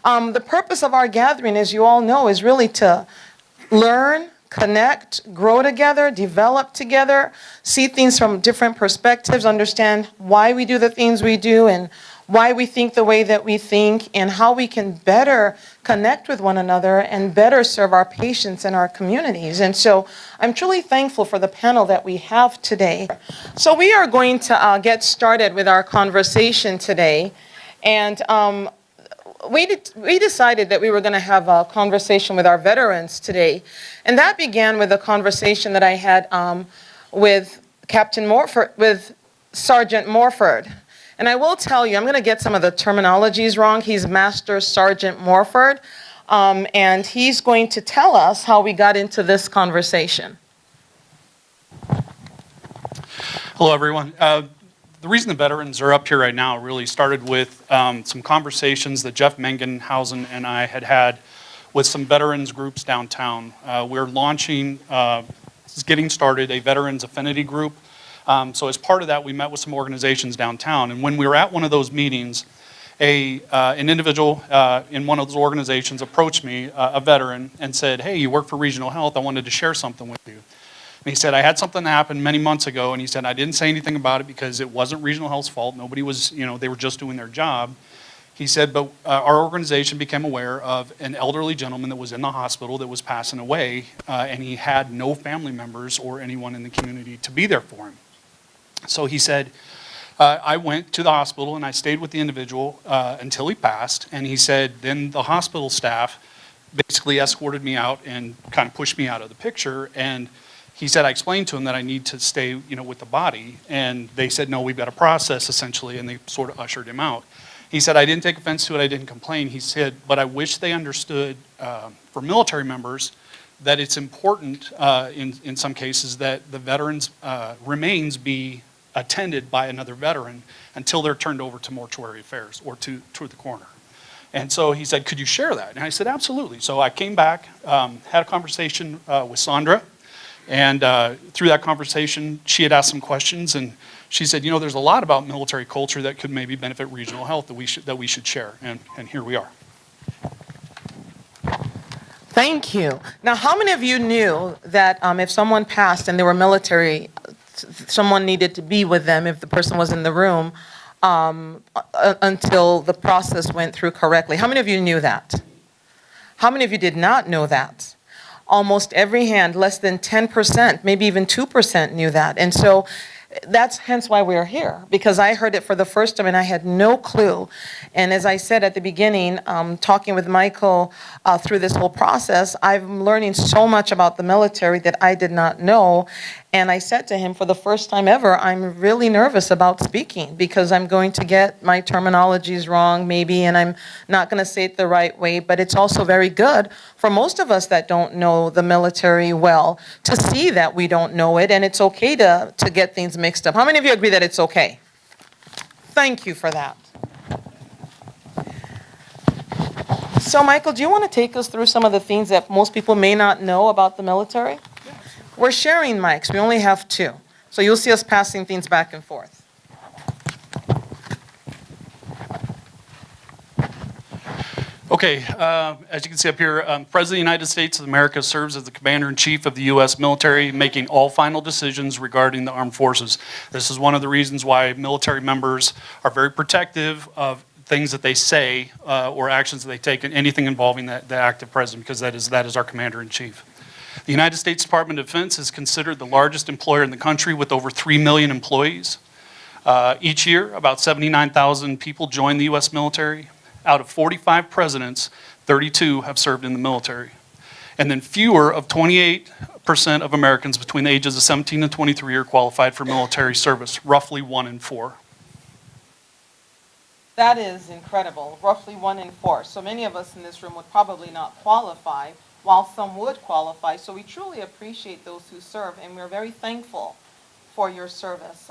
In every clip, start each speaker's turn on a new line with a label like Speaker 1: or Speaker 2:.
Speaker 1: The purpose of our gathering, as you all know, is really to learn, connect, grow together, develop together, see things from different perspectives, understand why we do the things we do and why we think the way that we think, and how we can better connect with one another and better serve our patients and our communities. And so I'm truly thankful for the panel that we have today. So we are going to get started with our conversation today. And we decided that we were going to have a conversation with our veterans today. And that began with a conversation that I had with with Sergeant Morford. And I will tell you, I'm going to get some of the terminologies wrong. He's Master Sergeant Morford, and he's going to tell us how we got into this conversation.
Speaker 2: Hello, everyone. The reason the veterans are up here right now really started with some conversations that Jeff Mengenhausen and I had with some veterans groups downtown. We're launching, this is getting started, a veterans affinity group. So as part of that, we met with some organizations downtown. And when we were at one of those meetings, an individual in one of those organizations approached me, a veteran, and said, "Hey, you work for Regional Health. I wanted to share something with you." And he said, "I had something that happened many months ago." And he said, "I didn't say anything about it because it wasn't Regional Health's fault. Nobody was, they were just doing their job." He said, "But our organization became aware of an elderly gentleman that was in the hospital that was passing away, and he had no family members or anyone in the community to be there for him." So he said, I went to the hospital and I stayed with the individual until he passed. And he said, then the hospital staff basically escorted me out and kind of pushed me out of the picture. And he said, I explained to him that I need to stay, with the body. And they said, no, we've got a process essentially. And they sort of ushered him out. He said, I didn't take offense to it. I didn't complain. He said, but I wish they understood for military members that it's important in some cases that the veterans' remains be attended by another veteran until they're turned over to mortuary affairs or to the coroner. And so he said, could you share that? And I said, absolutely. So I came back, had a conversation with Sandra, and through that conversation, she had asked some questions, and she said, there's a lot about military culture that could maybe benefit Regional Health that we should share, and here we are.
Speaker 1: Thank you. Now, how many of you knew that if someone passed and they were military, someone needed to be with them if the person was in the room until the process went through correctly? How many of you knew that? How many of you did not know that? Almost every hand, less than 10%, maybe even 2% knew that. And so that's hence why we're here, because I heard it for the first time and I had no clue. And as I said at the beginning, talking with Michael through this whole process, I'm learning so much about the military that I did not know. And I said to him, for the first time ever, I'm really nervous about speaking because I'm going to get my terminologies wrong maybe, and I'm not going to say it the right way. But it's also very good for most of us that don't know the military well to see that we don't know it, and it's okay to get things mixed up. How many of you agree that it's okay? Thank you for that. So, Michael, do you want to take us through some of the things that most people may not know about the military? We're sharing mics. We only have 2. So you'll see us passing things back and forth.
Speaker 2: Okay, as you can see up here, President of the United States of America serves as the Commander-in-Chief of the U.S. military, making all final decisions regarding the armed forces. This is one of the reasons why military members are very protective of things that they say or actions that they take, and anything involving the active president, because that is our Commander-in-Chief. The United States Department of Defense is considered the largest employer in the country with over 3 million employees. Each year, about 79,000 people join the U.S. military. Out of 45 presidents, 32 have served in the military. And then fewer of 28% of Americans between the ages of 17 and 23 are qualified for military service, roughly 1 in 4.
Speaker 1: That is incredible, roughly 1 in 4. So many of us in this room would probably not qualify, while some would qualify. So we truly appreciate those who serve, and we're very thankful for your service.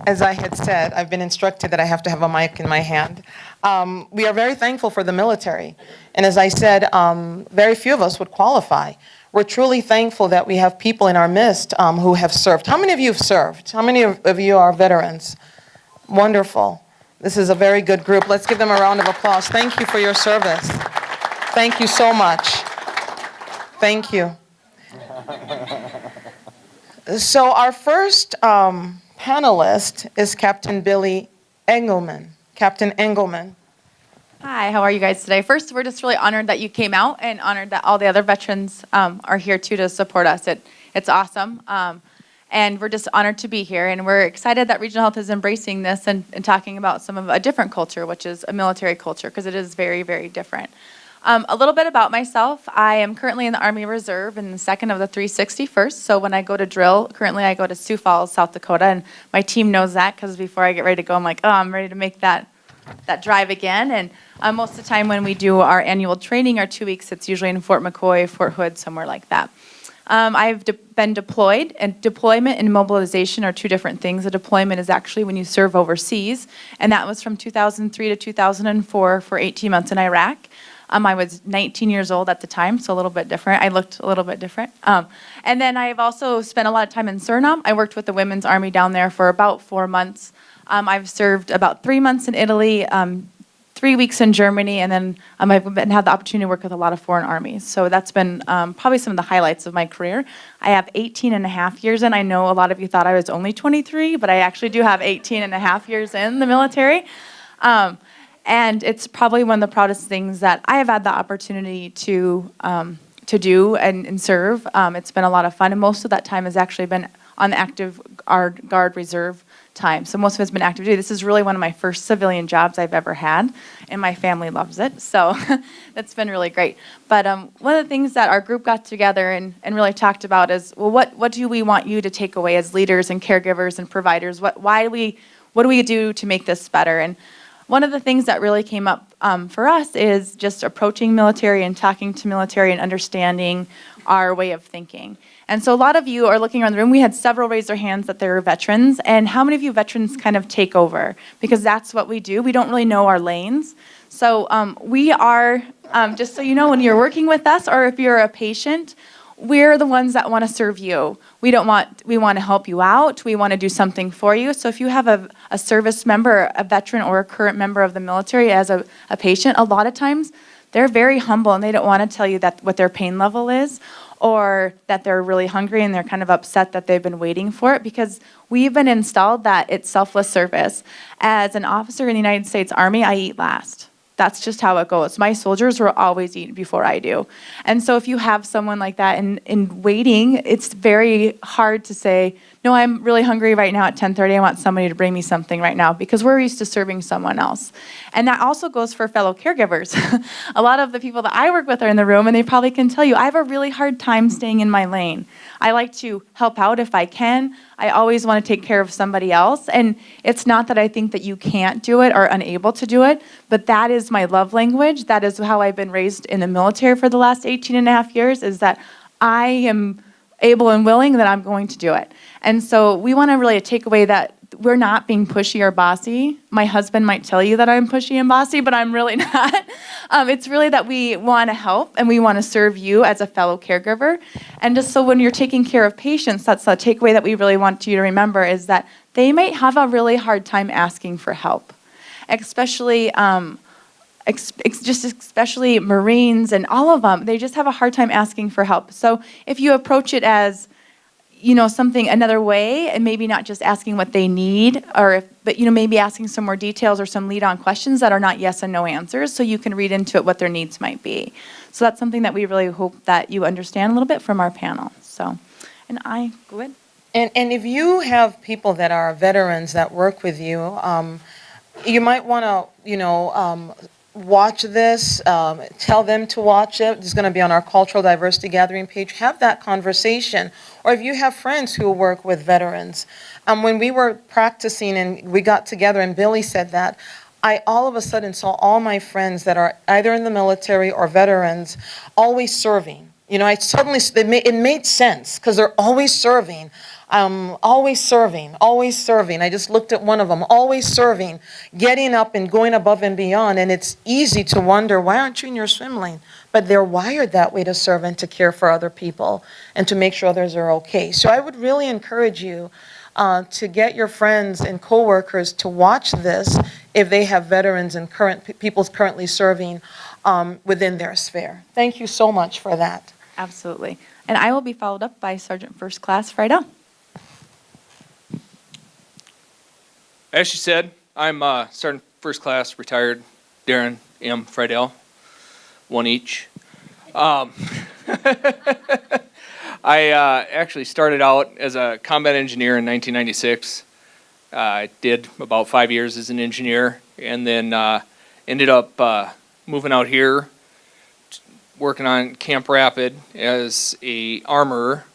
Speaker 1: As I had said, I've been instructed that I have to have a mic in my hand. We are very thankful for the military. And as I said, very few of us would qualify. We're truly thankful that we have people in our midst who have served. How many of you have served? How many of you are veterans? Wonderful. This is a very good group. Let's give them a round of applause. Thank you for your service. Thank you so much. Thank you. So our first panelist is Captain Billy Engelman. Captain Engelman.
Speaker 3: Hi, how are you guys today? First, we're just really honored that you came out and honored that all the other veterans are here too to support us. It's awesome. And we're just honored to be here. And we're excited that Regional Health is embracing this and talking about some of a different culture, which is a military culture, because it is very, very different. A little bit about myself. I am currently in the Army Reserve in the 2nd of the 361st. So when I go to drill, currently I go to Sioux Falls, South Dakota. And my team knows that because before I get ready to go, I'm like, oh, I'm ready to make that drive again. And most of the time when we do our annual training, our 2 weeks, it's usually in Fort McCoy, Fort Hood, somewhere like that. I've been deployed, and deployment and mobilization are two different things. A deployment is actually when you serve overseas, and that was from 2003 to 2004 for 18 months in Iraq. I was 19 years old at the time, so a little bit different. I looked a little bit different. And then I've also spent a lot of time in Suriname. I worked with the Women's Army down there for about 4 months. I've served about 3 months in Italy, 3 weeks in Germany, and then I've had the opportunity to work with a lot of foreign armies. So that's been probably some of the highlights of my career. I have 18 and a half years in. I know a lot of you thought I was only 23, but I actually do have 18 and a half years in the military. And it's probably one of the proudest things that I have had the opportunity to do and serve. It's been a lot of fun, and most of that time has actually been on the active guard reserve time. So most of it's been active duty. This is really one of my first civilian jobs I've ever had, and my family loves it. So that's been really great. But one of the things that our group got together and really talked about is, well, what do we want you to take away as leaders and caregivers and providers? What do we do to make this better? And one of the things that really came up for us is just approaching military and talking to military and understanding our way of thinking. And so a lot of you are looking around the room. We had several raise their hands that they were veterans. And how many of you veterans kind of take over? Because that's what we do. We don't really know our lanes. So we are, just so you know, when you're working with us or if you're a patient, we're the ones that want to serve you. We want to help you out. We want to do something for you. So if you have a service member, a veteran, or a current member of the military as a patient, a lot of times they're very humble and they don't want to tell you that what their pain level is, or that they're really hungry and they're kind of upset that they've been waiting for it, because we've been installed that it's selfless service. As an officer in the United States Army, I eat last. That's just how it goes. My soldiers will always eat before I do. And so if you have someone like that in waiting, it's very hard to say, no, I'm really hungry right now at 10:30. I want somebody to bring me something right now, because we're used to serving someone else. And that also goes for fellow caregivers. A lot of the people that I work with are in the room, and they probably can tell you, I have a really hard time staying in my lane. I like to help out if I can. I always want to take care of somebody else. And it's not that I think that you can't do it or unable to do it, but that is my love language. That is how I've been raised in the military for the last 18 and a half years, is that I am able and willing, that I'm going to do it. And so we want to really take away that we're not being pushy or bossy. My husband might tell you that I'm pushy and bossy, but I'm really not. It's really that we want to help and we want to serve you as a fellow caregiver. And just so when you're taking care of patients, that's the takeaway that we really want you to remember, is that they might have a really hard time asking for help, especially especially Marines and all of them. They just have a hard time asking for help. So if you approach it as, something another way, and maybe not just asking what they need, but maybe asking some more details or some lead-on questions that are not yes and no answers, so you can read into it what their needs might be. So that's something that we really hope that you understand a little bit from our panel. So, go ahead.
Speaker 1: And if you have people that are veterans that work with you, you might want to, watch this, tell them to watch it. It's going to be on our Cultural Diversity Gathering page. Have that conversation. Or if you have friends who work with veterans. When we were practicing and we got together and Billy said that, I all of a sudden saw all my friends that are either in the military or veterans always serving. It made sense because they're always serving. Always serving. I just looked at one of them, always serving, getting up and going above and beyond. And it's easy to wonder, why aren't you in your swim lane? But they're wired that way to serve and to care for other people and to make sure others are okay. So I would really encourage you, to get your friends and coworkers to watch this if they have veterans and people currently serving within their sphere. Thank you so much for that.
Speaker 3: Absolutely. And I will be followed up by Sergeant First Class Friedel.
Speaker 4: As she said, I'm Sergeant First Class retired Darren M. Friedel, one each. I actually started out as a combat engineer in 1996. I did about 5 years as an engineer, and then ended up moving out here, working on Camp Rapid as a armorer,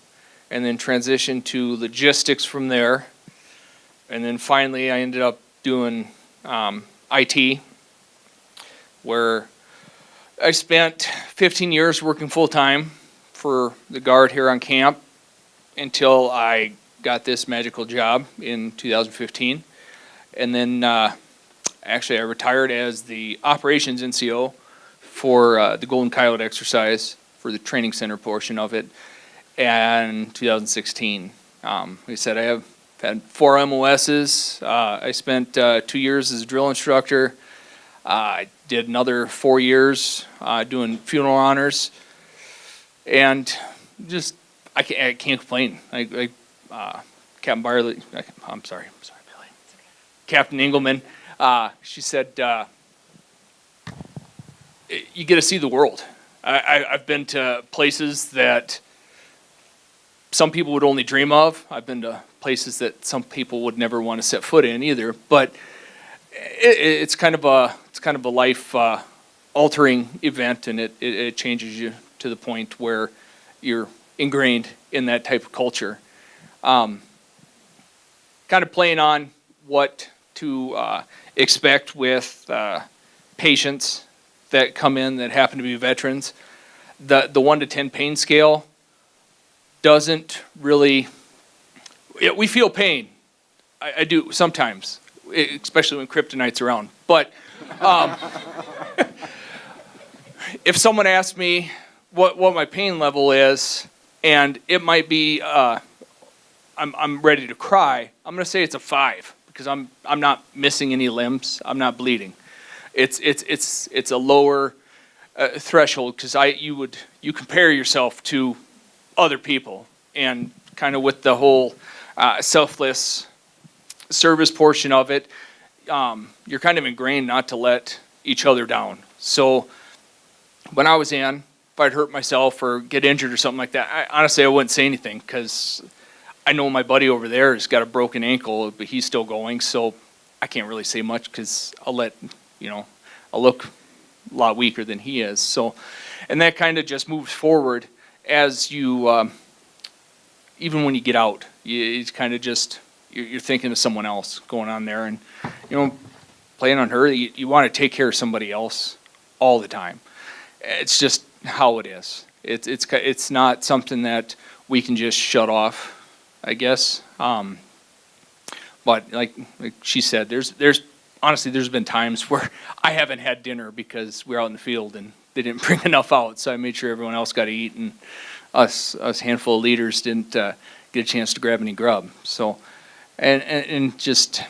Speaker 4: and then transitioned to logistics from there. And then finally, I ended up doing IT, where I spent 15 years working full-time for the Guard here on camp until I got this magical job in 2015. And then actually I retired as the operations NCO for the Golden Coyote exercise for the training center portion of it in 2016. Like I said, I have had 4 MOSs. I spent 2 years as a drill instructor. I did another 4 years doing funeral honors, and just I can't complain. Captain Byerly, I'm sorry, Billy. Captain Engelman, she said, you get to see the world. I've been to places that some people would only dream of. I've been to places that some people would never want to set foot in either. But it's kind of a life altering event, and it changes you to the point where you're ingrained in that type of culture. Kind of playing on what to expect with patients that come in that happen to be veterans. The 1 to 10 pain scale doesn't really, we feel pain. I do sometimes, especially when kryptonite's around. But if someone asks me what my pain level is, and it might be I'm ready to cry, I'm gonna say it's a 5 because I'm not missing any limbs, I'm not bleeding. It's a lower threshold because you compare yourself to other people, and kind of with the whole selfless service portion of it, you're kind of ingrained not to let each other down. So when I was in, if I'd hurt myself or get injured or something like that, honestly I wouldn't say anything because I know my buddy over there has got a broken ankle, but he's still going, so I can't really say much because I'll look a lot weaker than he is. So, and that kind of just moves forward as you, even when you get out, it's kind of just, you're thinking of someone else going on there, and playing on her, you want to take care of somebody else all the time. It's just how it is. It's not something that we can just shut off, I guess. But like she said, there's honestly there's been times where I haven't had dinner because we're out in the field and they didn't bring enough out, so I made sure everyone else got to eat, and us handful of leaders didn't get a chance to grab any grub. So, and just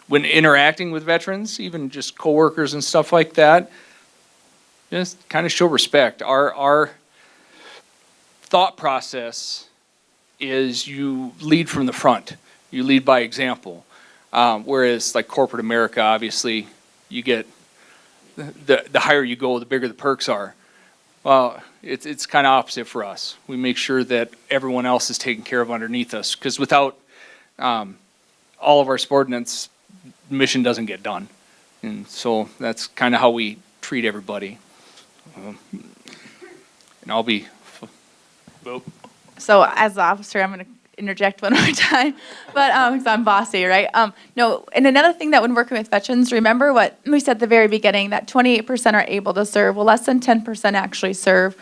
Speaker 4: when interacting with veterans, even just coworkers and stuff like that, just kind of show respect. Our thought process is you lead from the front. You lead by example. Whereas like corporate America, obviously, you get the higher you go, the bigger the perks are. Well, it's kind of opposite for us. We make sure that everyone else is taken care of underneath us, because without all of our subordinates, the mission doesn't get done. And so that's kind of how we treat everybody. And I'll be.
Speaker 3: So as the officer, I'm going to interject one more time, but because I'm bossy, right? No, and another thing that when working with veterans, remember what we said at the very beginning, that 28% are able to serve. Well, less than 10% actually serve.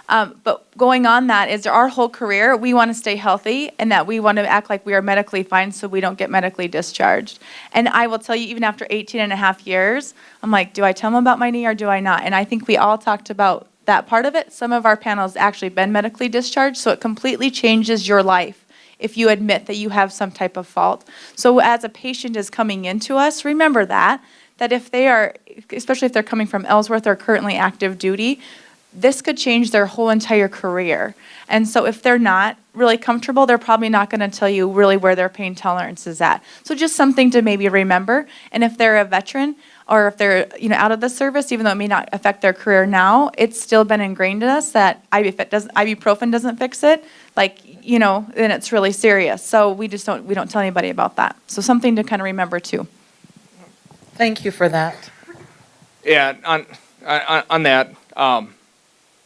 Speaker 3: But going on that is our whole career, we want to stay healthy, and that we want to act like we are medically fine so we don't get medically discharged. And I will tell you, even after 18 and a half years, I'm like, do I tell them about my knee or do I not? And I think we all talked about that part of it. Some of our panels actually been medically discharged, so it completely changes your life if you admit that you have some type of fault. So as a patient is coming into us, remember that if they are, especially if they're coming from Ellsworth or currently active duty, this could change their whole entire career. And so if they're not really comfortable, they're probably not going to tell you really where their pain tolerance is at. So just something to maybe remember. And if they're a veteran or if they're out of the service, even though it may not affect their career now, it's still been ingrained in us that if ibuprofen doesn't fix it, then it's really serious. So we don't tell anybody about that. So something to kind of remember too.
Speaker 1: Thank you for that.
Speaker 4: Yeah, on that,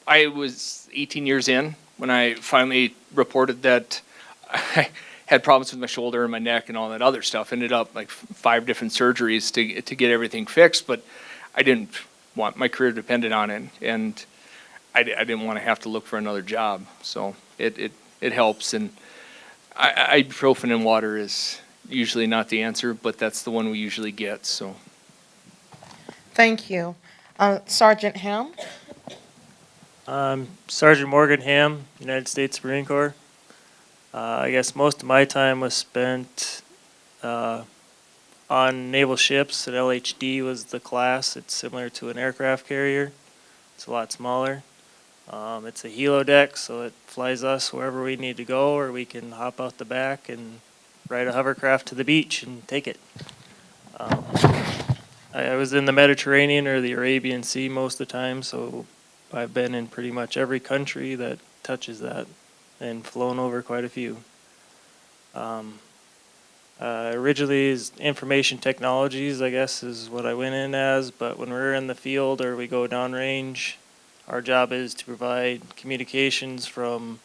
Speaker 4: I was 18 years in when I finally reported that I had problems with my shoulder and my neck and all that other stuff. Ended up like 5 different surgeries to get everything fixed, but I didn't want my career depended on it, and I didn't want to have to look for another job. So it helps, and ibuprofen and water is usually not the answer, but that's the one we usually get. So.
Speaker 1: Thank you. Sergeant Ham?
Speaker 5: Sergeant Morgan Ham, United States Marine Corps. I guess most of my time was spent on naval ships. An LHD was the class. It's similar to an aircraft carrier. It's a lot smaller. It's a helo deck, so it flies us wherever we need to go, or we can hop out the back and ride a hovercraft to the beach and take it. I was in the Mediterranean or the Arabian Sea most of the time, so I've been in pretty much every country that touches that and flown over quite a few. Originally is information technologies, I guess, is what I went in as, but when we're in the field or we go downrange, our job is to provide communications from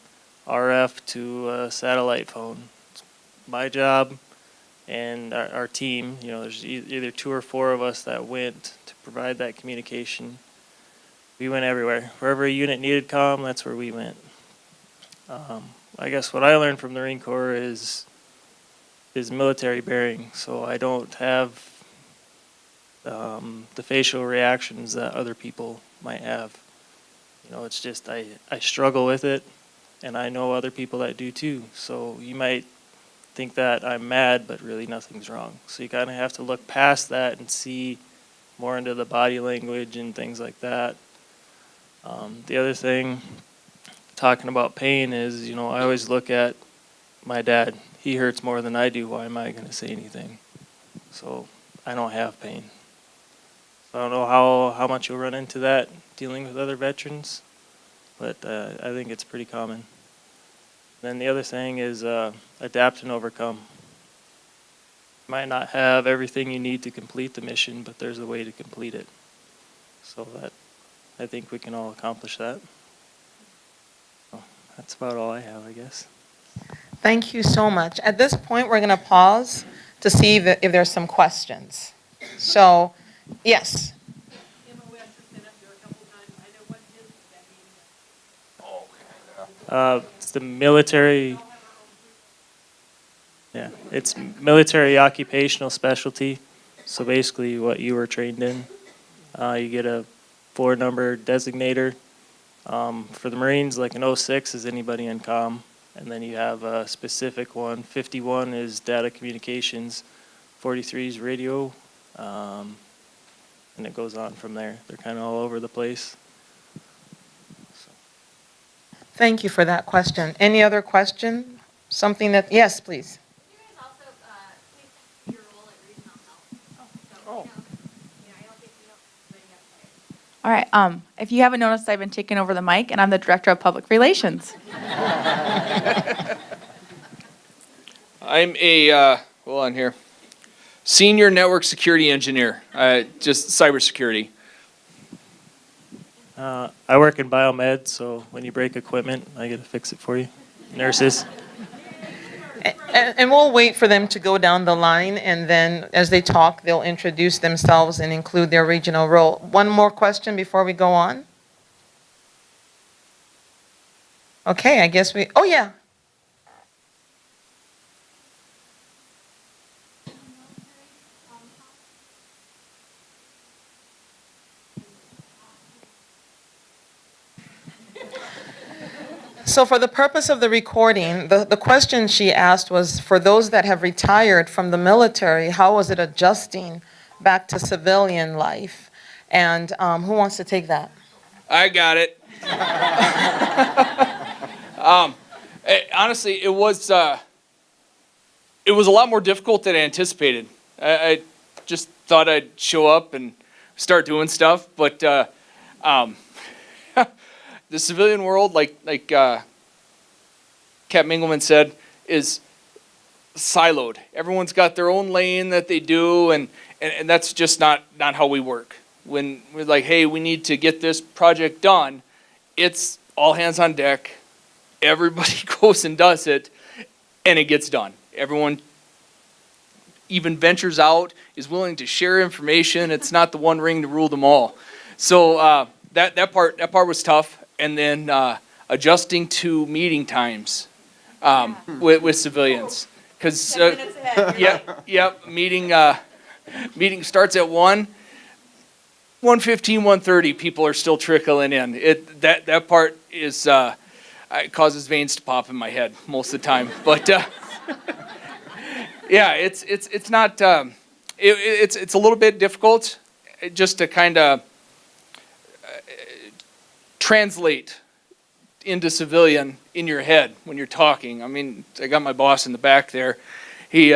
Speaker 5: RF to a satellite phone. It's my job and our team, there's either 2 or 4 of us that went to provide that communication. We went everywhere. Wherever a unit needed comm, that's where we went. I guess what I learned from the Marine Corps is military bearing. So I don't have the facial reactions that other people might have. It's just I struggle with it, and I know other people that do too. So you might think that I'm mad, but really nothing's wrong. So you kind of have to look past that and see more into the body language and things like that. The other thing, talking about pain, is, I always look at my dad. He hurts more than I do. Why am I going to say anything? So I don't have pain. So I don't know how much you'll run into that dealing with other veterans, but I think it's pretty common. Then the other thing is adapt and overcome. You might not have everything you need to complete the mission, but there's a way to complete it. So that I think we can all accomplish that. So that's about all I have, I guess.
Speaker 1: Thank you so much. At this point, we're going to pause to see if there's some questions. So, yes.
Speaker 5: It's the military. Yeah, it's military occupational specialty. So basically, what you were trained in, you get a 4-number designator. For the Marines, like an 06 is anybody in comm, and then you have a specific one. 51 is data communications, 43 is radio, and it goes on from there. They're kind of all over the place.
Speaker 1: Thank you for that question. Any other question? Something that, yes, please.
Speaker 6: Could you guys also please your role at Regional Health? I don't think you know, but you have to.
Speaker 3: All right. If you haven't noticed, I've been taking over the mic, and I'm the Director of Public Relations.
Speaker 4: I'm a, hold on here, senior network security engineer, just cybersecurity.
Speaker 5: I work in biomed, so when you break equipment, I get to fix it for you. Nurses.
Speaker 1: And we'll wait for them to go down the line, and then as they talk, they'll introduce themselves and include their regional role. One more question before we go on? Okay, I guess oh yeah. So for the purpose of the recording, the question she asked was, for those that have retired from the military, how was it adjusting back to civilian life? And who wants to take that?
Speaker 4: I got it. Honestly, it was a lot more difficult than I anticipated. I just thought I'd show up and start doing stuff, but the civilian world, like Cap Mingleman said, is siloed. Everyone's got their own lane that they do, and that's just not how we work. When we're like, hey, we need to get this project done, it's all hands on deck. Everybody goes and does it, and it gets done. Everyone even ventures out, is willing to share information. It's not the one ring to rule them all. So that part was tough, and then adjusting to meeting times with civilians, because meeting starts at 1:15, 1:30, people are still trickling in. That part is it causes veins to pop in my head most of the time, but. Yeah, it's not. It's a little bit difficult, just to kind of translate into civilian in your head when you're talking. I mean, I got my boss in the back there. He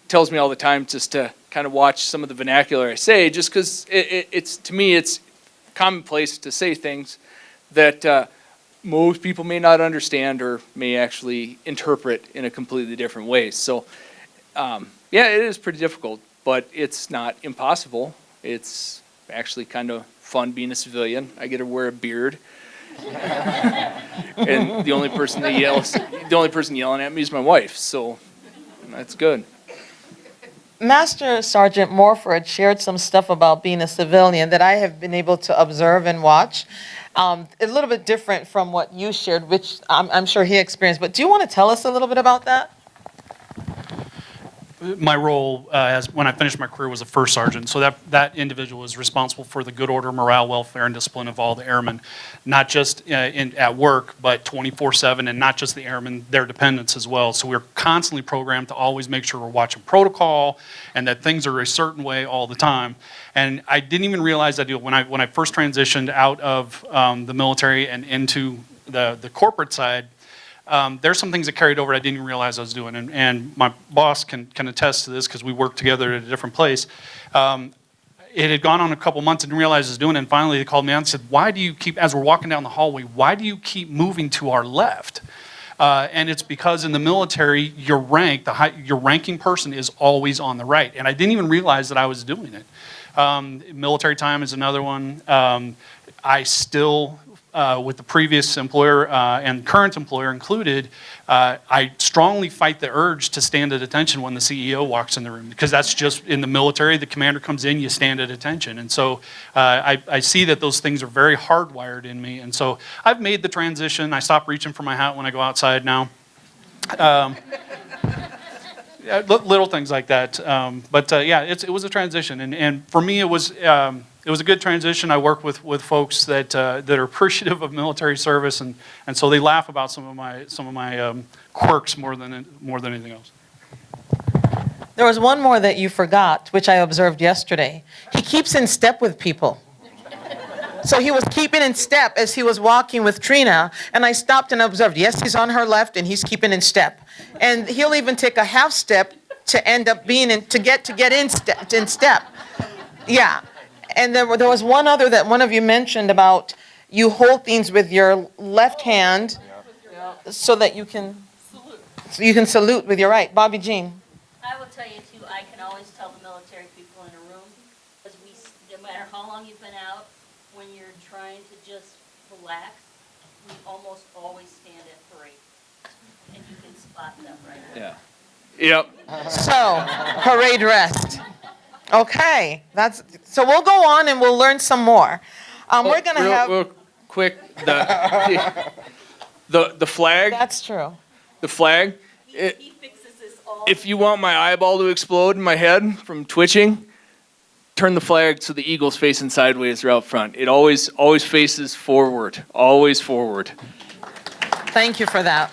Speaker 4: tells me all the time just to kind of watch some of the vernacular I say, just because it's to me it's commonplace to say things that most people may not understand or may actually interpret in a completely different way. So. Yeah, it is pretty difficult, but it's not impossible. It's actually kind of fun being a civilian. I get to wear a beard, and the only person yelling at me is my wife. So that's good.
Speaker 1: Master Sergeant Morford shared some stuff about being a civilian that I have been able to observe and watch. A little bit different from what you shared, which I'm sure he experienced. But do you want to tell us a little bit about that?
Speaker 2: My role when I finished my career was a first sergeant, so that individual was responsible for the good order, morale, welfare, and discipline of all the airmen, not just at work, but 24/7, and not just the airmen, their dependents as well. So we're constantly programmed to always make sure we're watching protocol and that things are a certain way all the time. And I didn't even realize that when I first transitioned out of the military and into the corporate side. There's some things that carried over I didn't even realize I was doing, and my boss can attest to this because we worked together at a different place. It had gone on a couple months, I didn't realize I was doing it, and finally they called me out and said, why do you keep, as we're walking down the hallway, why do you keep moving to our left? And it's because in the military, your ranking person is always on the right, and I didn't even realize that I was doing it. Military time is another one. I still... with the previous employer and current employer included, I strongly fight the urge to stand at attention when the CEO walks in the room, because that's just in the military. The commander comes in, you stand at attention. And so I see that those things are very hardwired in me. And so I've made the transition. I stop reaching for my hat when I go outside now. Little things like that. It was a transition. And for me, it was a good transition. I work with folks that are appreciative of military service, and so they laugh about some of my quirks more than anything else.
Speaker 1: There was one more that you forgot, which I observed yesterday. He keeps in step with people. So he was keeping in step as he was walking with Trina, and I stopped and observed. Yes, he's on her left, and he's keeping in step. And he'll even take a half step to end up being to get in step. Yeah. And there was one other that one of you mentioned about you hold things with your left hand so that you can salute with your right. Bobby Jean.
Speaker 7: I will tell you too, I can always tell the military people in a room, because no matter how long you've been out, when you're trying to just relax, we almost always stand at parade. And you can spot them right away.
Speaker 4: Yeah. Yep.
Speaker 1: So, parade rest. Okay, so we'll go on and we'll learn some more. We're gonna
Speaker 4: real quick, the flag.
Speaker 1: That's true.
Speaker 4: The flag.
Speaker 7: He fixes this all.
Speaker 4: If you want my eyeball to explode in my head from twitching, turn the flag so the eagle's facing sideways or out front. It always faces forward. Always forward.
Speaker 1: Thank you for that.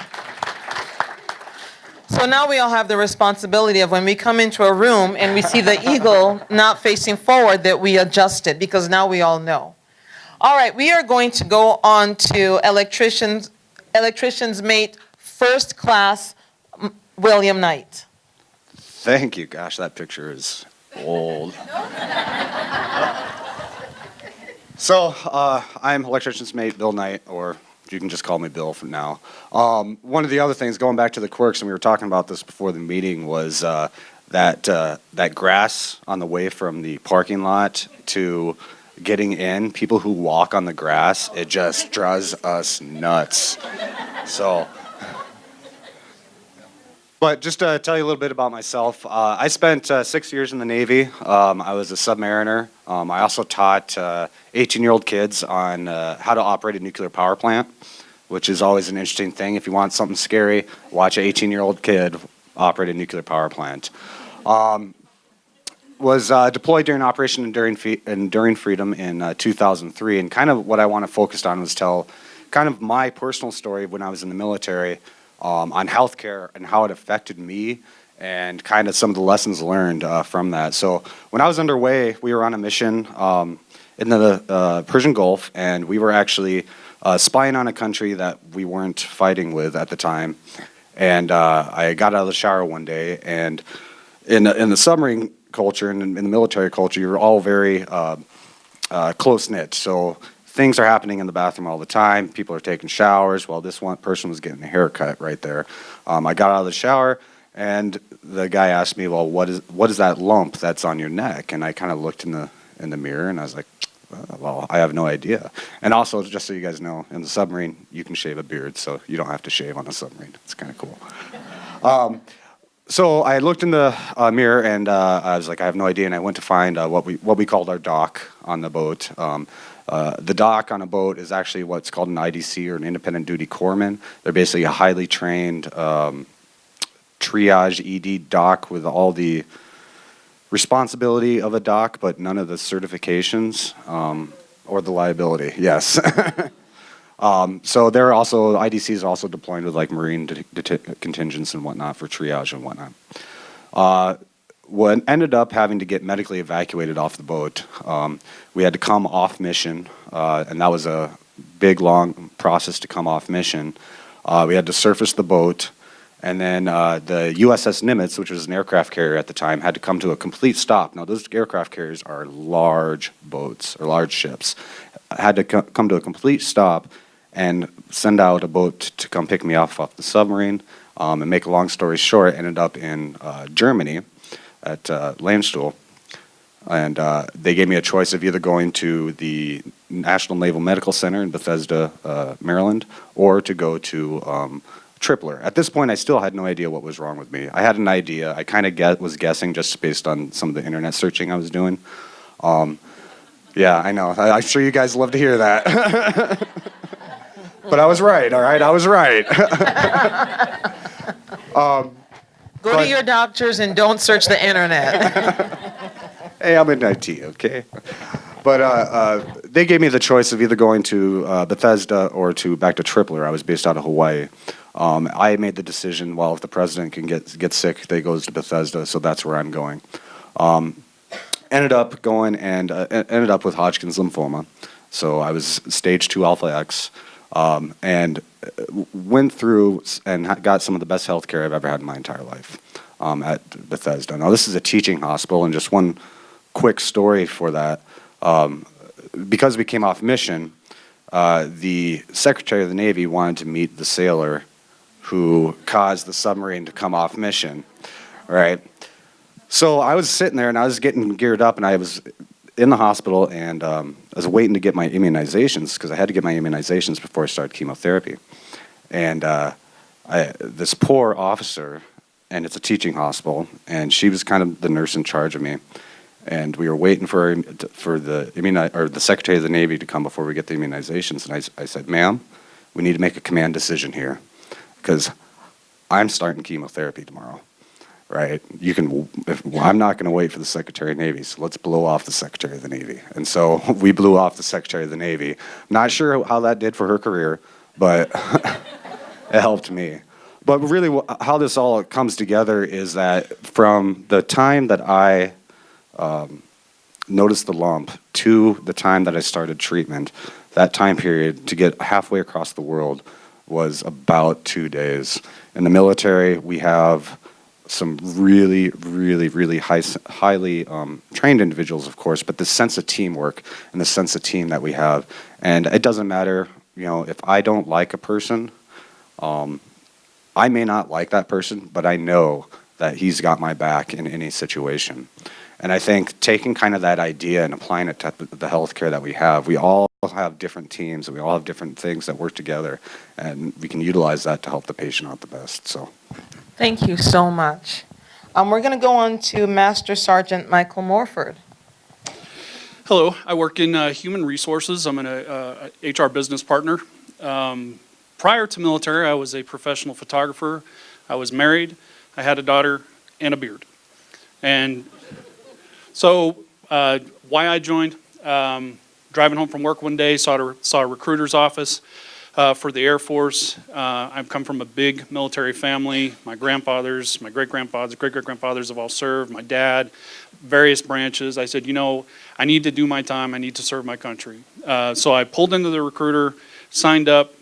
Speaker 1: So now we all have the responsibility of when we come into a room and we see the eagle not facing forward, that we adjust it, because now we all know. All right, we are going to go on to electrician's mate, first class, William Knight.
Speaker 8: Thank you. Gosh, that picture is old. So, I'm electrician's mate, Bill Knight, or you can just call me Bill for now. One of the other things, going back to the quirks, and we were talking about this before the meeting, was that grass on the way from the parking lot to getting in. People who walk on the grass, it just drives us nuts. So. But just to tell you a little bit about myself, I spent 6 years in the Navy. I was a submariner. I also taught 18-year-old kids on how to operate a nuclear power plant, which is always an interesting thing. If you want something scary, watch an 18-year-old kid operate a nuclear power plant. Was deployed during Operation Enduring Freedom in 2003, and kind of what I want to focus on was tell kind of my personal story when I was in the military, on healthcare and how it affected me, and kind of some of the lessons learned from that. So when I was underway, we were on a mission in the Persian Gulf, and we were actually spying on a country that we weren't fighting with at the time. And I got out of the shower one day, and in the submarine culture and in the military culture, you're all very close-knit. So things are happening in the bathroom all the time. People are taking showers. Well, this one person was getting a haircut right there. I got out of the shower, and the guy asked me, "Well, what is that lump that's on your neck?" And I kind of looked in the mirror, and I was like, "Well, I have no idea." And also, just so you guys know, in the submarine, you can shave a beard, so you don't have to shave on a submarine. It's kind of cool. So I looked in the mirror, and I was like, I have no idea. And I went to find what we called our dock on the boat. The dock on a boat is actually what's called an IDC, or an independent duty corpsman. They're basically a highly trained triage ED dock with all the responsibility of a dock, but none of the certifications or the liability. Yes. So they're also, IDCs are also deployed with like Marine contingents and whatnot for triage and whatnot. What ended up having to get medically evacuated off the boat, we had to come off mission, and that was a big, long process to come off mission. We had to surface the boat, and then the USS Nimitz, which was an aircraft carrier at the time, had to come to a complete stop. Now, those aircraft carriers are large boats, or large ships. Had to come to a complete stop and send out a boat to come pick me off the submarine. And make a long story short, ended up in Germany at Landstuhl. And they gave me a choice of either going to the National Naval Medical Center in Bethesda, Maryland, or to go to Tripler. At this point, I still had no idea what was wrong with me. I had an idea. I kind of was guessing just based on some of the internet searching I was doing. Yeah, I know. I'm sure you guys love to hear that. But I was right, all right? I was right.
Speaker 1: Go to your doctors and don't search the internet.
Speaker 8: Hey, I'm in IT, okay? But they gave me the choice of either going to Bethesda or back to Tripler. I was based out of Hawaii. I made the decision, well, if the president can get sick, they goes to Bethesda, so that's where I'm going. Ended up going and ended up with Hodgkin's lymphoma. So I was stage 2 alpha X, and went through and got some of the best health care I've ever had in my entire life at Bethesda. Now, this is a teaching hospital, and just one quick story for that. Because we came off mission, the Secretary of the Navy wanted to meet the sailor who caused the submarine to come off mission, right? So I was sitting there, and I was getting geared up, and I was in the hospital, and I was waiting to get my immunizations, because I had to get my immunizations before I started chemotherapy. And this poor officer, and it's a teaching hospital, and she was kind of the nurse in charge of me. And we were waiting for the Secretary of the Navy to come before we get the immunizations. And I said, "Ma'am, we need to make a command decision here, because I'm starting chemotherapy tomorrow, right? I'm not going to wait for the Secretary of the Navy, so let's blow off the Secretary of the Navy." And so we blew off the Secretary of the Navy. Not sure how that did for her career, but It helped me. But really, how this all comes together is that from the time that I noticed the lump to the time that I started treatment, that time period to get halfway across the world was about 2 days. In the military, we have some really, really, really highly trained individuals, of course, but the sense of teamwork and the sense of team that we have. And it doesn't matter, if I don't like a person, I may not like that person, but I know that he's got my back in any situation. And I think taking kind of that idea and applying it to the healthcare that we all have different teams and we all have different things that work together, and we can utilize that to help the patient out the best. So,
Speaker 1: Thank you so much. We're going to go on to Master Sergeant Michael Morford.
Speaker 2: Hello, I work in human resources. I'm an HR business partner. Prior to military, I was a professional photographer. I was married. I had a daughter and a beard. And so why I joined, driving home from work one day, saw a recruiter's office for the Air Force. I've come from a big military family. My grandfathers, my great-grandfathers, great-great-grandfathers have all served. My dad, various branches. I said, I need to do my time. I need to serve my country. So I pulled into the recruiter, signed up.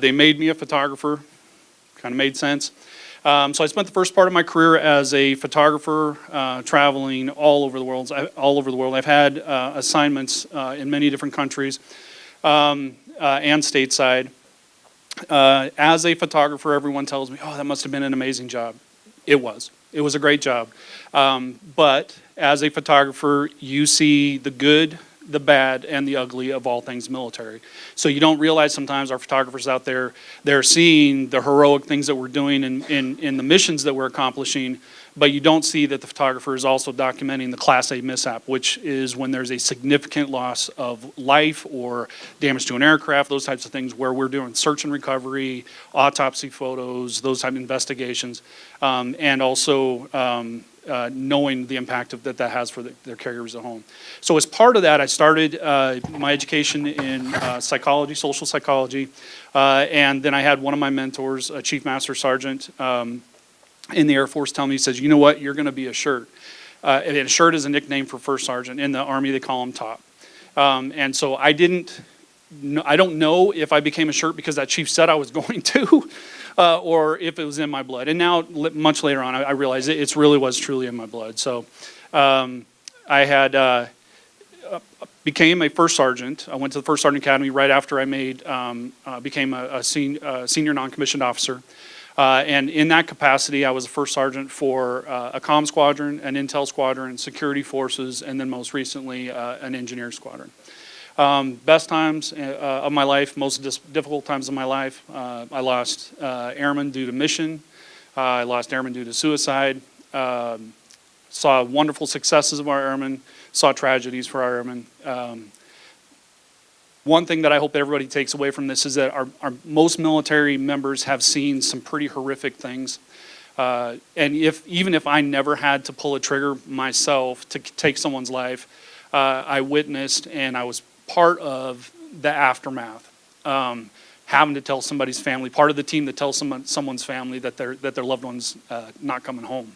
Speaker 2: They made me a photographer. Kind of made sense. So I spent the first part of my career as a photographer, traveling all over the world. I've had assignments in many different countries and stateside. As a photographer, everyone tells me, "Oh, that must have been an amazing job." It was. It was a great job. But as a photographer, you see the good, the bad, and the ugly of all things military. So you don't realize sometimes our photographers out there, they're seeing the heroic things that we're doing in the missions that we're accomplishing, but you don't see that the photographer is also documenting the Class A mishap, which is when there's a significant loss of life or damage to an aircraft, those types of things where we're doing search and recovery, autopsy photos, those type of investigations, and also knowing the impact that has for their caregivers at home. So as part of that, I started my education in psychology, social psychology, and then I had one of my mentors, a Chief Master Sergeant in the Air Force, tell me, he says, "You know what, you're going to be a SHIRT." And a SHIRT is a nickname for First Sergeant. In the Army, they call them top. And so I don't know if I became a SHIRT because that chief said I was going to, or if it was in my blood. And now, much later on, I realized it really was truly in my blood. So I had became a First Sergeant. I went to the First Sergeant Academy right after I became a senior non-commissioned officer. And in that capacity, I was a First Sergeant for a comm squadron, an intel squadron, security forces, and then most recently, an engineer squadron. Best times of my life, most difficult times of my life. I lost airmen due to mission. I lost airmen due to suicide. Saw wonderful successes of our airmen. Saw tragedies for our airmen. One thing that I hope everybody takes away from this is that our most military members have seen some pretty horrific things. And even if I never had to pull a trigger myself to take someone's life, I witnessed and I was part of the aftermath. Having to tell somebody's family, part of the team that tells someone's family that their loved one's not coming home.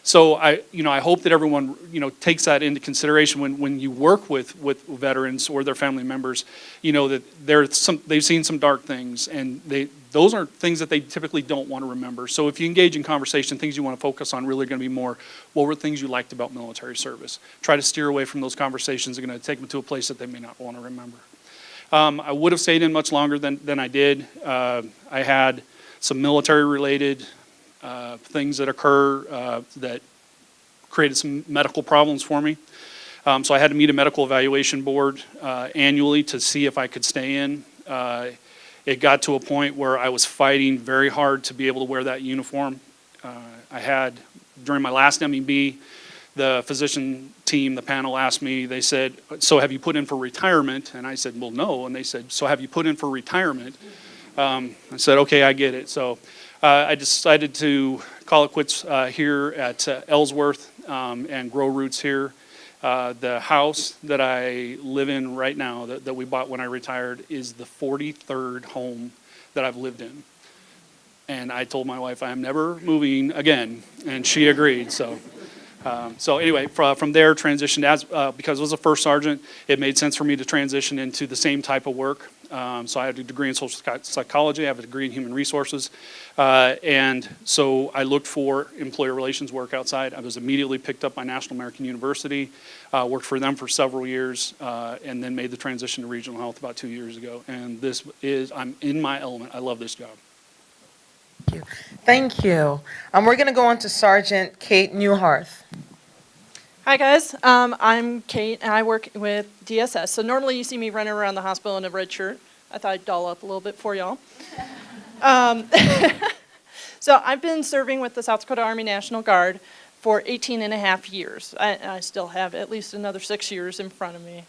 Speaker 2: So I hope that everyone, takes that into consideration when you work with veterans or their family members, that they've seen some dark things, and those are things that they typically don't want to remember. So if you engage in conversation, things you want to focus on really going to be more, what were things you liked about military service? Try to steer away from those conversations that are going to take them to a place that they may not want to remember. I would have stayed in much longer than I did. I had some military-related things that occur that created some medical problems for me. So I had to meet a medical evaluation board annually to see if I could stay in. It got to a point where I was fighting very hard to be able to wear that uniform. I had, during my last MEB, the physician team, the panel asked me, they said, "So have you put in for retirement?" And I said, "Well, no." And they said, "So have you put in for retirement?" I said, "Okay, I get it." So I decided to call it quits here at Ellsworth and grow roots here. The house that I live in right now that we bought when I retired is the 43rd home that I've lived in. And I told my wife I am never moving again, and she agreed. So anyway, from there, transitioned because I was a first sergeant, it made sense for me to transition into the same type of work. So I have a degree in social psychology, I have a degree in human resources, and so I looked for employer relations work outside. I was immediately picked up by National American University, worked for them for several years, and then made the transition to regional health about 2 years ago. And I'm in my element. I love this job.
Speaker 1: Thank you. We're going to go on to Sergeant Kate Newharth.
Speaker 9: Hi, guys. I'm Kate, and I work with DSS. So normally you see me running around the hospital in a red shirt. I thought I'd doll up a little bit for y'all. So I've been serving with the South Dakota Army National Guard for 18 and a half years. I still have at least another 6 years in front of me.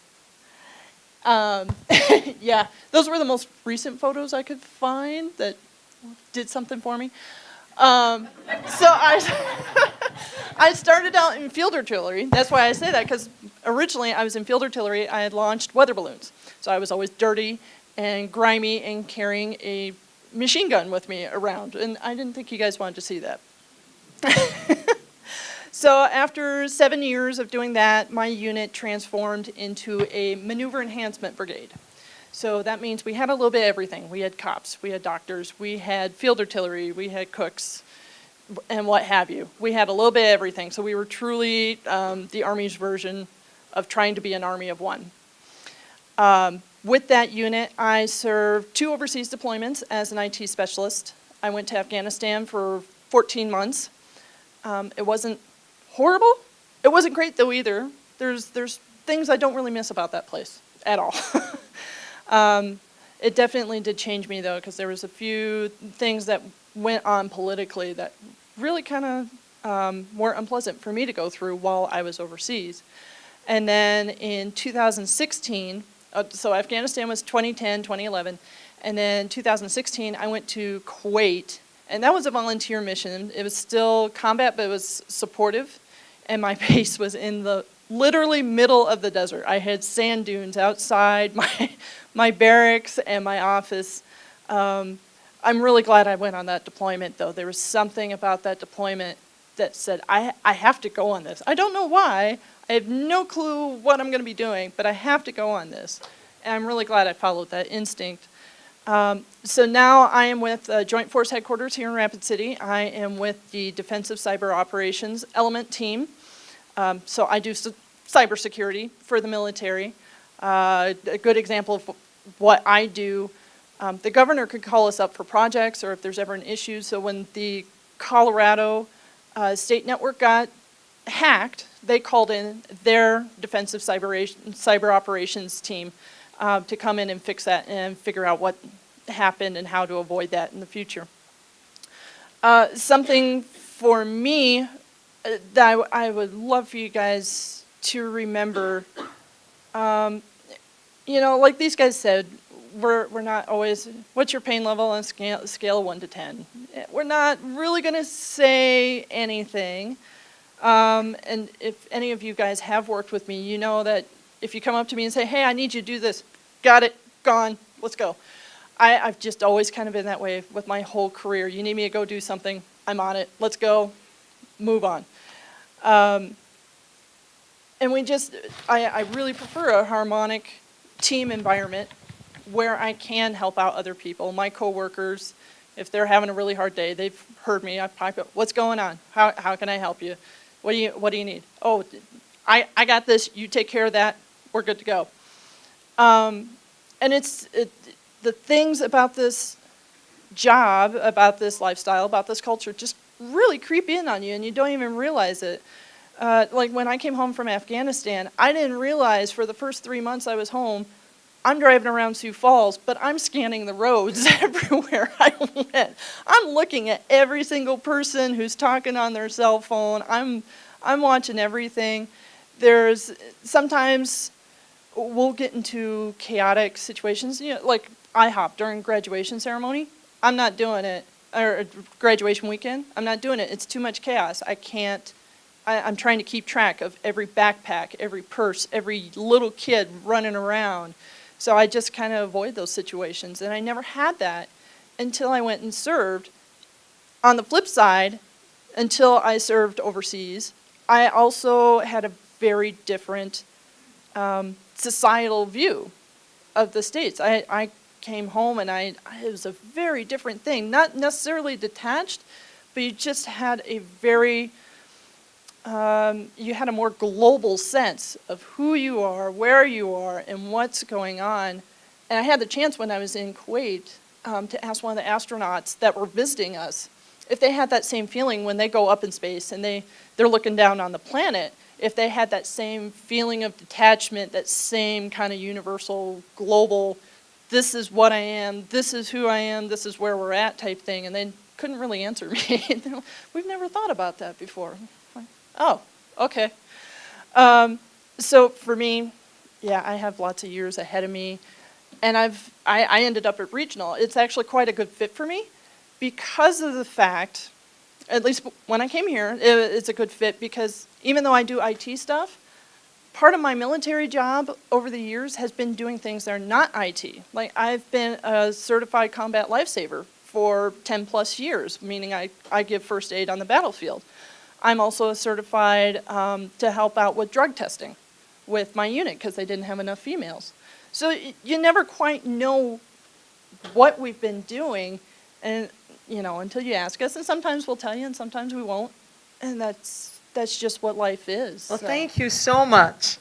Speaker 9: Yeah, those were the most recent photos I could find that did something for me. So I started out in field artillery. That's why I say that, because originally I was in field artillery. I had launched weather balloons. So I was always dirty and grimy and carrying a machine gun with me around. And I didn't think you guys wanted to see that. So after 7 years of doing that, my unit transformed into a maneuver enhancement brigade. So that means we had a little bit of everything. We had cops, we had doctors, we had field artillery, we had cooks, and what have you. We had a little bit of everything. So we were truly the Army's version of trying to be an army of one. With that unit, I served 2 overseas deployments as an IT specialist. I went to Afghanistan for 14 months. It wasn't horrible. It wasn't great though either. There's things I don't really miss about that place at all. It definitely did change me though, because there was a few things that went on politically that really kind of were unpleasant for me to go through while I was overseas. And then in 2016, so Afghanistan was 2010, 2011, and then 2016 I went to Kuwait, and that was a volunteer mission. It was still combat, but it was supportive, and my base was in the literally middle of the desert. I had sand dunes outside my barracks and my office. I'm really glad I went on that deployment, though. There was something about that deployment that said, I have to go on this. I don't know why. I have no clue what I'm going to be doing, but I have to go on this. And I'm really glad I followed that instinct. So now I am with Joint Force Headquarters here in Rapid City. I am with the Defensive Cyber Operations Element Team. So I do cybersecurity for the military. A good example of what I do, the governor could call us up for projects or if there's ever an issue. So when the Colorado state network got hacked, they called in their defensive cyber operations team to come in and fix that and figure out what happened and how to avoid that in the future. Something for me that I would love for you guys to remember, you know, like these guys said, we're not always, what's your pain level on a scale of 1 to 10? We're not really going to say anything. And if any of you guys have worked with me, you know that if you come up to me and say, hey, I need you to do this, got it, gone, let's go. I've just always kind of been that way with my whole career. You need me to go do something, I'm on it, let's go, move on. And I really prefer a harmonic team environment where I can help out other people. My coworkers, if they're having a really hard day, they've heard me, I pipe up, what's going on? How can I help you? What do you need? Oh, I got this, you take care of that, we're good to go. And the things about this job, about this lifestyle, about this culture just really creep in on you and you don't even realize it. Like when I came home from Afghanistan, I didn't realize for the first 3 months I was home, I'm driving around Sioux Falls, but I'm scanning the roads everywhere I went. I'm looking at every single person who's talking on their cell phone. I'm watching everything. There's sometimes we'll get into chaotic situations, you know, like IHOP during graduation ceremony. I'm not doing it, or graduation weekend. I'm not doing it. It's too much chaos. I can't. I'm trying to keep track of every backpack, every purse, every little kid running around. So I just kind of avoid those situations. And I never had that until I went and served. on the flip side, until I served overseas, I also had a very different societal view of the States. I came home and it was a very different thing. Not necessarily detached, but you just had a very, you had a more global sense of who you are, where you are, and what's going on. And I had the chance when I was in Kuwait to ask one of the astronauts that were visiting us if they had that same feeling when they go up in space and they're looking down on the planet, if they had that same feeling of detachment, that same kind of universal, global, this is what I am, this is who I am, this is where we're at type thing. And they couldn't really answer me. We've never thought about that before. Like, oh, okay. So for me, yeah, I have lots of years ahead of me. And I ended up at regional. It's actually quite a good fit for me because of the fact, at least when I came here, it's a good fit because even though I do IT stuff, part of my military job over the years has been doing things that are not IT. Like I've been a certified combat lifesaver for 10 plus years, meaning I give first aid on the battlefield. I'm also certified to help out with drug testing with my unit because they didn't have enough females. So you never quite know what we've been doing, and until you ask us. And sometimes we'll tell you, and sometimes we won't. And that's just what life is.
Speaker 1: Well,
Speaker 9: so.
Speaker 1: thank you so much.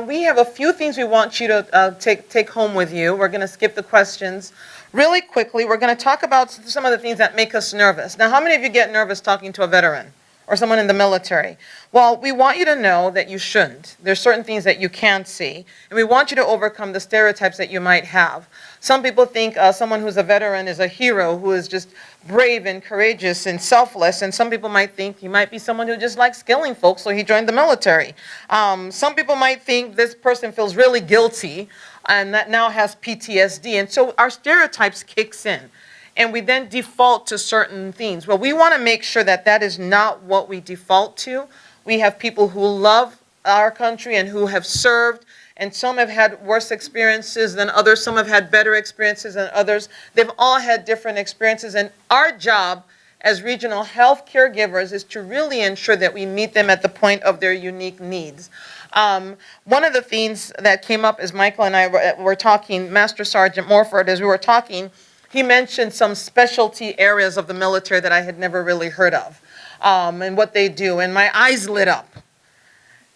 Speaker 1: We have a few things we want you to take home with you. We're going to skip the questions really quickly. We're going to talk about some of the things that make us nervous. Now, how many of you get nervous talking to a veteran or someone in the military? Well, we want you to know that you shouldn't. There's certain things that you can't see, and we want you to overcome the stereotypes that you might have. Some people think someone who's a veteran is a hero who is just brave and courageous and selfless, and some people might think he might be someone who just likes killing folks, so he joined the military. Some people might think this person feels really guilty and that now has PTSD, and so our stereotypes kicks in. And we then default to certain things. Well, we want to make sure that that is not what we default to. We have people who love our country and who have served, and some have had worse experiences than others. Some have had better experiences than others. They've all had different experiences, and our job as regional health caregivers is to really ensure that we meet them at the point of their unique needs. One of the things that came up as Michael and I were talking, Master Sergeant Morford, as we were talking, he mentioned some specialty areas of the military that I had never really heard of, and what they do, and my eyes lit up.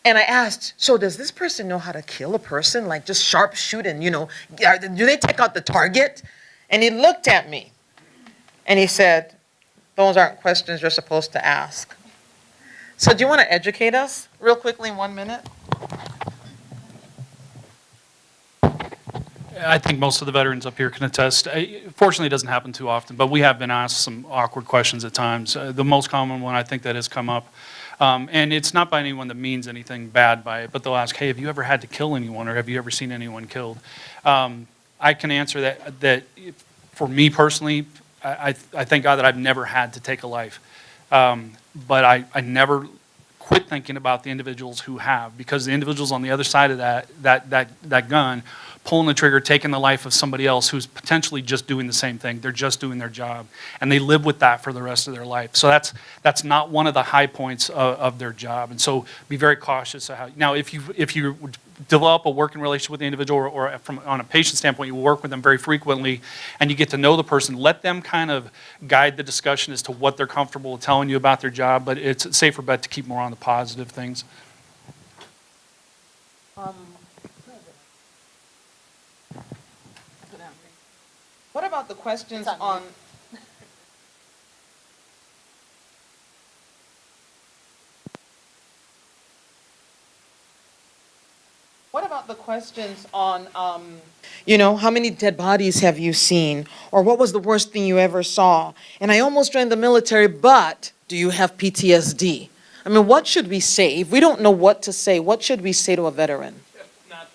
Speaker 1: And I asked, so does this person know how to kill a person, like just sharpshoot and, do they take out the target? And he looked at me, and he said, those aren't questions you're supposed to ask. So do you want to educate us real quickly in 1 minute?
Speaker 2: I think most of the veterans up here can attest. Fortunately, it doesn't happen too often, but we have been asked some awkward questions at times. The most common one I think that has come up, and it's not by anyone that means anything bad by it, but they'll ask, hey, have you ever had to kill anyone, or have you ever seen anyone killed? I can answer that for me personally, I thank God that I've never had to take a life. But I never quit thinking about the individuals who have, because the individuals on the other side of that gun, pulling the trigger, taking the life of somebody else who's potentially just doing the same thing. They're just doing their job, and they live with that for the rest of their life. So that's not one of the high points of their job. And so be very cautious of how. Now, if you develop a working relationship with the individual, or from on a patient standpoint, you work with them very frequently, and you get to know the person, let them kind of guide the discussion as to what they're comfortable with telling you about their job. But it's a safer bet to keep more on the positive things.
Speaker 1: What about the questions on? What about the questions on, how many dead bodies have you seen? Or what was the worst thing you ever saw? And I almost joined the military, but do you have PTSD? I mean, what should we say? If we don't know what to say, what should we say to a veteran?
Speaker 4: Not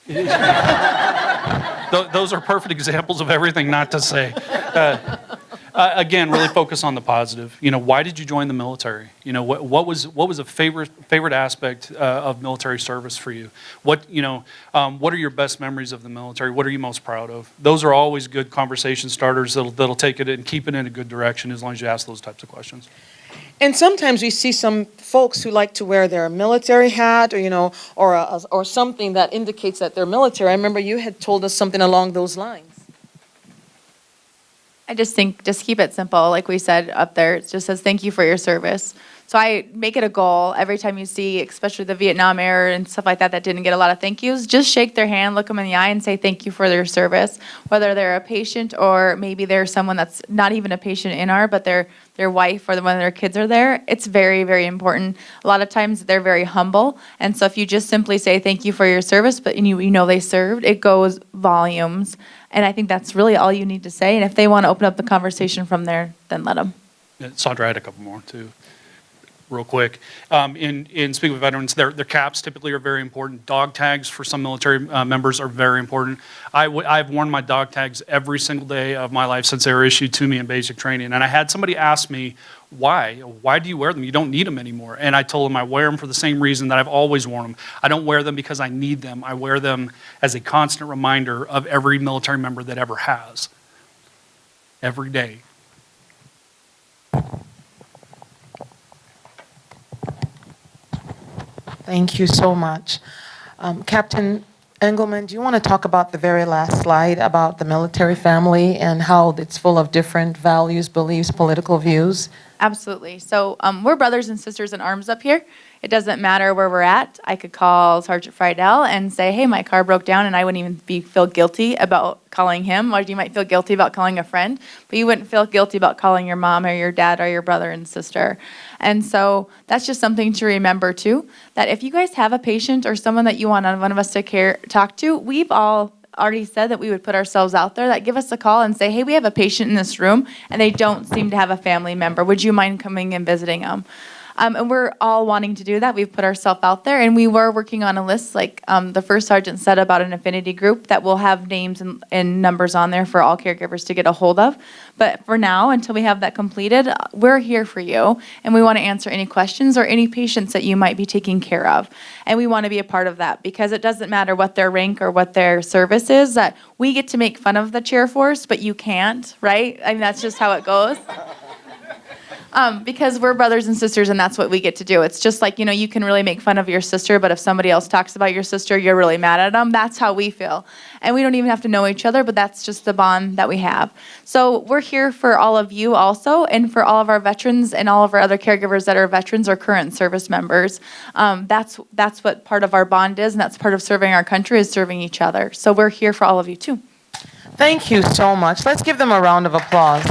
Speaker 4: that.
Speaker 2: Those are perfect examples of everything not to say. Again, really focus on the positive. You know, why did you join the military? You know, what was a favorite aspect of military service for you? What are your best memories of the military? What are you most proud of? Those are always good conversation starters that'll take it and keep it in a good direction as long as you ask those types of questions.
Speaker 1: And sometimes we see some folks who like to wear their military hat, or or something that indicates that they're military. I remember you had told us something along those lines.
Speaker 3: I just think, just keep it simple. Like we said up there, it just says, thank you for your service. So I make it a goal every time you see, especially the Vietnam era and stuff like that, that didn't get a lot of thank yous, just shake their hand, look them in the eye and say thank you for their service. Whether they're a patient or maybe they're someone that's not even a patient in our, but their wife or one of their kids are there, it's very, very important. A lot of times they're very humble. And so if you just simply say thank you for your service, but you know they served, it goes volumes. And I think that's really all you need to say. And if they want to open up the conversation from there, then let them.
Speaker 2: Yeah, Sandra, I had a couple more too, real quick. In speaking with veterans, their caps typically are very important. Dog tags for some military members are very important. I've worn my dog tags every single day of my life since they were issued to me in basic training. And I had somebody ask me, why? Why do you wear them? You don't need them anymore. And I told them I wear them for the same reason that I've always worn them. I don't wear them because I need them. I wear them as a constant reminder of every military member that ever has. Every day.
Speaker 1: Thank you so much. Captain Engelman, do you want to talk about the very last slide about the military family and how it's full of different values, beliefs, political views?
Speaker 3: Absolutely. So we're brothers and sisters in arms up here. It doesn't matter where we're at. I could call Sergeant Friedel and say, hey, my car broke down, and I wouldn't even feel guilty about calling him, or you might feel guilty about calling a friend, but you wouldn't feel guilty about calling your mom or your dad or your brother and sister. And so that's just something to remember too, that if you guys have a patient or someone that you want one of us to talk to, we've all already said that we would put ourselves out there, that give us a call and say, hey, we have a patient in this room and they don't seem to have a family member. Would you mind coming and visiting them? And we're all wanting to do that. We've put ourselves out there, and we were working on a list, like the first sergeant said, about an affinity group that will have names and numbers on there for all caregivers to get a hold of. But for now, until we have that completed, we're here for you, and we want to answer any questions or any patients that you might be taking care of. And we want to be a part of that, because it doesn't matter what their rank or what their service is, that we get to make fun of the chair force, but you can't, right? I mean, that's just how it goes. Because we're brothers and sisters, and that's what we get to do. It's just like, you can really make fun of your sister, but if somebody else talks about your sister, you're really mad at them. That's how we feel. And we don't even have to know each other, but that's just the bond that we have. So we're here for all of you also, and for all of our veterans and all of our other caregivers that are veterans or current service members. That's what part of our bond is, and that's part of serving our country, is serving each other. So we're here for all of you too.
Speaker 1: Thank you so much. Let's give them a round of applause.